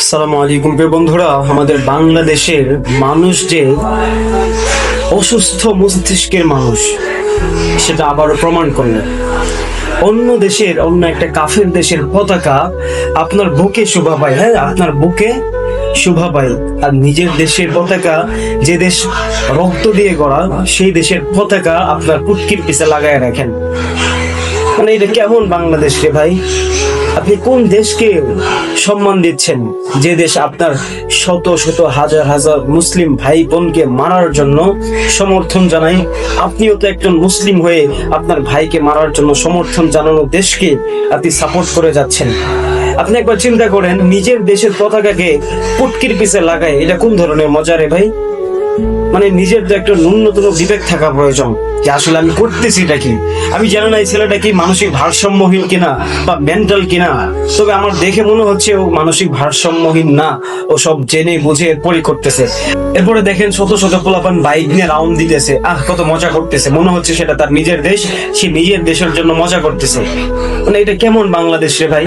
আসসালামু আলাইকুম প্রিয় বন্ধুরা, আমাদের বাংলাদেশের মানুষ যে অসুস্থ মস্তিষ্কের মানুষ সেটা আবারও প্রমাণ করলেন। অন্য দেশের, অন্য একটা কাফের দেশের পতাকা আপনার বুকে শোভা পায়, হ্যাঁ আপনার বুকে শোভা পায়, আর নিজের দেশের পতাকা, যে দেশ রক্ত দিয়ে গড়া, সেই দেশের পতাকা আপনার পুটকির পিছে লাগায় রাখেন। মানে এটা কেমন বাংলাদেশ রে ভাই? আপনি কোন দেশকে সম্মান দিচ্ছেন, যে দেশ আপনার শত শত হাজার হাজার মুসলিম ভাই বোনকে মারার জন্য সমর্থন জানায়? আপনিও তো একজন মুসলিম হয়ে আপনার ভাইকে মারার জন্য সমর্থন জানানো দেশকে আপনি সাপোর্ট করে যাচ্ছেন। আপনি একবার চিন্তা করেন, নিজের দেশের পতাকাকে পুটকির পিছে লাগায়, এটা কোন ধরনের মজা রে ভাই? মানে নিজের তো একটা ন্যূনতম বিবেক থাকা প্রয়োজন, যে আসলে আমি করতেছি এটা কি। আমি জানি না এই ছেলেটা কি মানসিক ভারসাম্যহীন কিনা বা মেন্টাল কিনা, তবে আমার দেখে মনে হচ্ছে ও মানসিক ভারসাম্যহীন না, ও সব জেনে বুঝে এরপরই করতেছে। এরপরে দেখেন শত শত পোলাপান বাইক নিয়ে রাউন্ড দিতেছে, কত মজা করতেছে, মনে হচ্ছে সেটা তার নিজের দেশ, সে নিজের দেশের জন্য মজা করতেছে। মানে এটা কেমন বাংলাদেশ রে ভাই?